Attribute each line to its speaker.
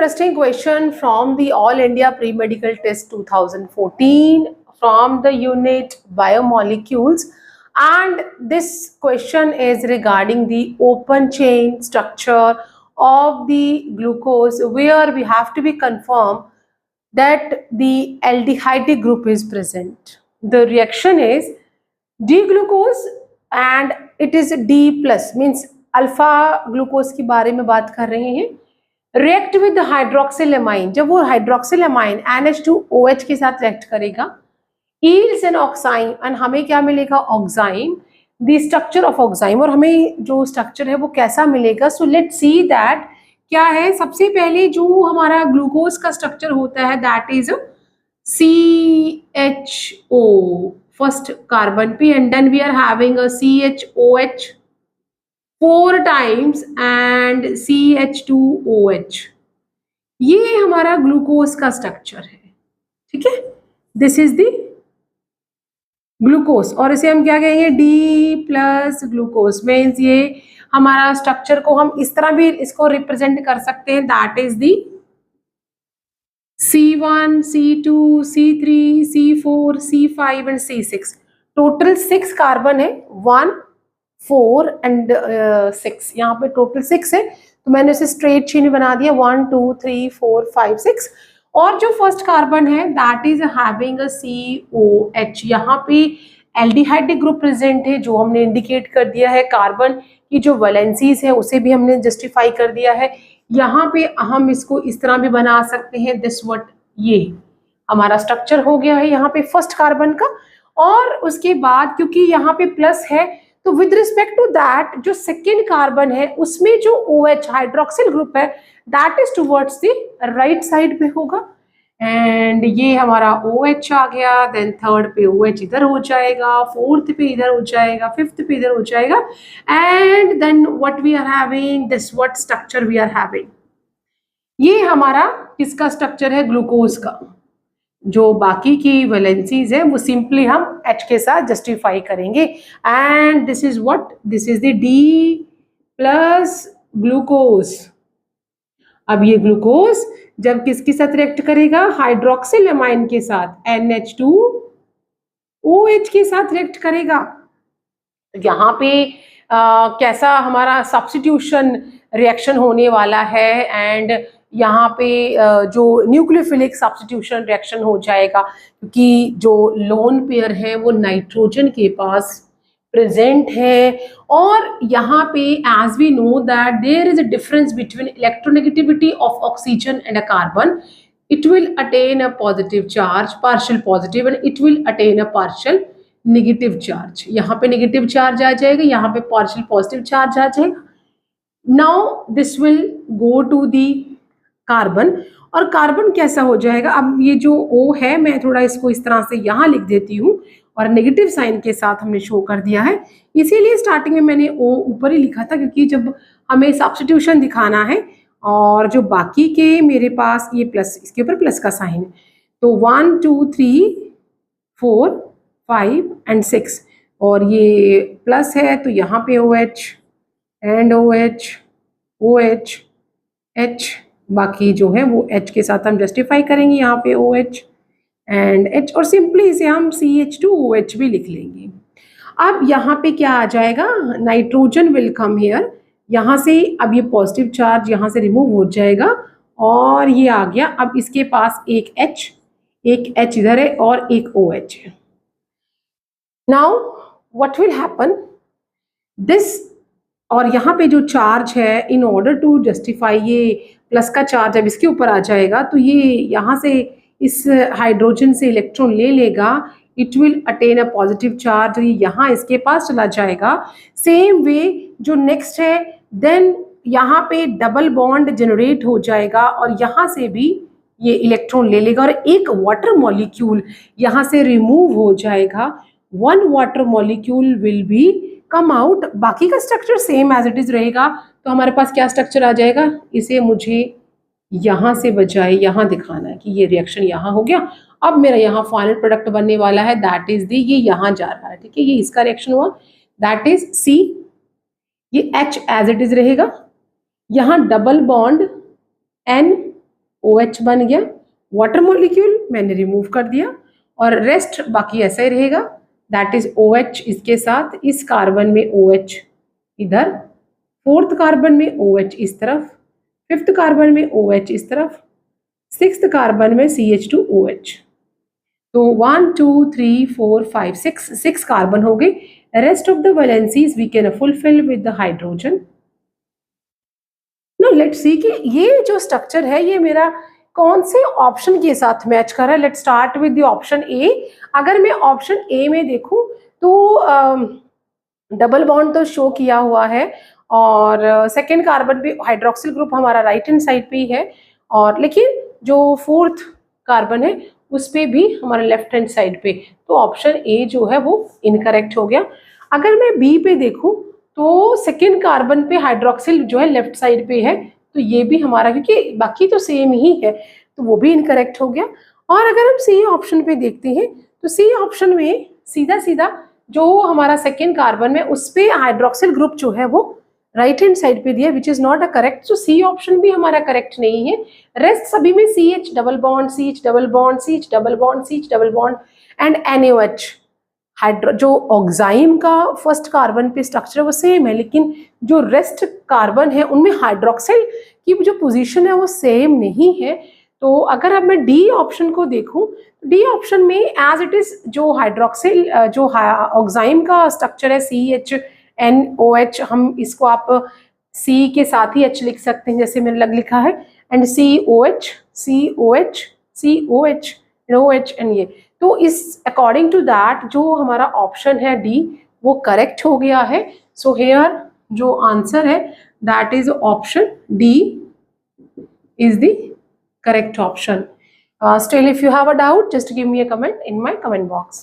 Speaker 1: interesting question from the All India Pre-Medical Test 2014 from the unit Biomolecules, and this question is regarding the open chain structure of the glucose, where we have to be confirmed that the aldehyde group is present. The reaction is D-glucose and it is D plus, means alpha glucose के बारे में बात कर रहे हैं. React with हाइड्रोक्सिलेमाइन, जब वो हाइड्रोक्सिलेमाइन NH2OH के साथ रिएक्ट करेगा, यील्ड्स एन ऑक्साइन, एंड हमें क्या मिलेगा? ऑक्साइन, द स्ट्रक्चर ऑफ ऑक्साइन. और हमें जो स्ट्रक्चर है वो कैसा मिलेगा? सो लेट्स सी दैट क्या है. सबसे पहले जो हमारा ग्लूकोज का स्ट्रक्चर होता है that is CHO, first carbon P, and then we are having a CHOH 4 times and CH2OH. ये हमारा ग्लूकोज का स्ट्रक्चर है. ठीक है, दिस इज द ग्लूकोज, और इसे हम क्या कहेंगे? D plus glucose. मीन्स ये हमारा स्ट्रक्चर को हम इस तरह भी इसको रिप्रेजेंट कर सकते हैं, that is the C1, C2, C3, C4, C5 and C6. Total 6 carbon है, 1, 4 एंड 6. यहाँ पे टोटल 6 है, तो मैंने इसे स्ट्रेट चेन बना दिया, 1, 2, 3, 4, 5, 6. और जो फर्स्ट कार्बन है that is having a COH. यहाँ पे एल्डिहाइड ग्रुप प्रेजेंट है, जो हमने इंडिकेट कर दिया है. कार्बन की जो वैलेंसीज है उसे भी हमने जस्टिफाई कर दिया है. यहाँ पे हम इसको इस तरह भी बना सकते हैं, दिस व्हाट, ये हमारा स्ट्रक्चर हो गया है यहाँ पे फर्स्ट कार्बन का. और उसके बाद क्योंकि यहाँ पे प्लस है, तो विद रिस्पेक्ट टू दैट जो सेकेंड कार्बन है उसमें जो OH हाइड्रोक्सिल ग्रुप है that is towards the right side पे होगा. एंड ये हमारा OH आ गया, देन थर्ड पे OH इधर हो जाएगा, फोर्थ पे इधर हो जाएगा, फिफ्थ पे इधर हो जाएगा. And then what we are having, this what structure we are having. ये हमारा किसका स्ट्रक्चर है? ग्लूकोज का. जो बाकी की वैलेंसीज है वो सिंपली हम H के साथ जस्टिफाई करेंगे. And this is what, this is the D plus glucose. अब ये ग्लूकोज जब किसके साथ रिएक्ट करेगा? हाइड्रोक्सिलेमाइन के साथ, NH2OH के साथ रिएक्ट करेगा. यहाँ पे कैसा हमारा सब्स्टिट्यूशन रिएक्शन होने वाला है, एंड यहाँ पे जो न्यूक्लियोफिलिक सब्स्टिट्यूशन रिएक्शन हो जाएगा, क्योंकि जो लोन पेयर है वो नाइट्रोजन के पास प्रेजेंट है. और यहाँ पे as we know that there is a difference between electronegativity of oxygen and a carbon. It will attain a positive charge, partial positive, and it will attain a partial negative charge. यहाँ पे negative charge आ जाएगा, यहाँ पे partial positive charge आ जाएगा. Now this will go to the carbon, और carbon कैसा हो जाएगा? अब ये जो O है मैं थोड़ा इसको इस तरह से यहाँ लिख देती हूँ, और नेगेटिव साइन के साथ हमने शो कर दिया है. इसीलिए स्टार्टिंग में मैंने O ऊपर ही लिखा था, क्योंकि जब हमें सब्स्टिट्यूशन दिखाना है, और जो बाकी के मेरे पास ये प्लस, इसके ऊपर प्लस का साइन है, तो 1, 2, 3, 4, 5 एंड 6, और ये प्लस है तो यहाँ पे OH and OH, OH, H, बाकी जो है वो H के साथ हम जस्टिफाई करेंगे, यहाँ पे OH एंड H, और सिंपली इसे हम CH2OH भी लिख लेंगे. अब यहाँ पे क्या आ जाएगा? Nitrogen will come here. यहाँ से अब ये पॉजिटिव चार्ज यहाँ से रिमूव हो जाएगा, और ये आ गया. अब इसके पास एक H इधर है और एक OH है. Now what will happen, this, और यहाँ पे जो चार्ज है, इन ऑर्डर टू जस्टिफाई, ये प्लस का चार्ज अब इसके ऊपर आ जाएगा, तो ये यहाँ से इस हाइड्रोजन से इलेक्ट्रॉन ले लेगा, it will attain a positive charge, ये यहाँ इसके पास चला जाएगा. सेम वे जो नेक्स्ट है, देन यहाँ पे डबल बॉन्ड जनरेट हो जाएगा, और यहाँ से भी ये इलेक्ट्रॉन ले लेगा, और एक वाटर मॉलिक्यूल यहाँ से रिमूव हो जाएगा. 1 water molecule will be come out. बाकी का structure same as it is रहेगा. तो हमारे पास क्या स्ट्रक्चर आ जाएगा? इसे मुझे यहाँ से बजाय यहाँ दिखाना है कि ये रिएक्शन यहाँ हो गया. अब मेरा यहाँ फाइनल प्रोडक्ट बनने वाला है, दैट इज दी, ये यहाँ जा रहा है. ठीक है, ये इसका रिएक्शन हुआ, दैट इज C. ये H एज इट इज रहेगा. यहाँ डबल बॉन्ड N OH बन गया, वाटर मॉलिक्यूल मैंने रिमूव कर दिया और रेस्ट बाकी ऐसा ही रहेगा, दैट इज OH इसके साथ, इस कार्बन में OH इधर, फोर्थ कार्बन में OH इस तरफ, फिफ्थ कार्बन में OH इस तरफ, सिक्स्थ कार्बन में CH2OH। तो 1 2 3 4 5 6 कार्बन हो गए। Rest of the valencies we can fulfil with the hydrogen. Now let's see कि ये जो स्ट्रक्चर है ये मेरा कौन से ऑप्शन के साथ मैच कर रहा है। Let's start with the option A. अगर मैं ऑप्शन ए में देखूं तो डबल बॉन्ड तो शो किया हुआ है और सेकेंड कार्बन पे हाइड्रोक्सिल ग्रुप हमारा राइट हैंड साइड पे ही है, और लेकिन जो फोर्थ कार्बन है उस पे भी हमारा लेफ्ट हैंड साइड पे, तो ऑप्शन ए जो है वो इनकरेक्ट हो गया। अगर मैं बी पे देखूं तो सेकेंड कार्बन पे हाइड्रोक्सिल जो है लेफ्ट साइड पे है, तो ये भी हमारा, क्योंकि बाकी तो सेम ही है, तो वो भी इनकरेक्ट हो गया। और अगर हम सी ऑप्शन पे देखते हैं तो सी ऑप्शन में सीधा सीधा जो हमारा सेकेंड कार्बन में उस पे हाइड्रोक्सिल ग्रुप जो है वो राइट हैंड साइड पे दिया, which is not a correct. So C option भी हमारा करेक्ट नहीं है। रेस्ट सभी में CH double bond, CH double bond, CH double bond, CH double bond and NaOH। Hydro जो ऑक्साइम का फर्स्ट कार्बन पे स्ट्रक्चर है वो सेम है, लेकिन जो रेस्ट कार्बन है उनमें हाइड्रोक्सिल की जो पोजीशन है वो सेम नहीं है। तो अगर अब मैं डी ऑप्शन को देखूं, डी ऑप्शन में एज इट इज जो हाइड्रोक्सिल जो ऑक्साइम का स्ट्रक्चर है CHNOH, हम इसको आप C के साथ ही H लिख सकते हैं जैसे मैंने लिखा है, and COH COH COH OH and ये, तो इस अकॉर्डिंग टू दैट जो हमारा ऑप्शन है डी वो करेक्ट हो गया है। सो हेयर जो आंसर है that is option D is the correct option. Still if you have a doubt, just give me a comment in my comment box.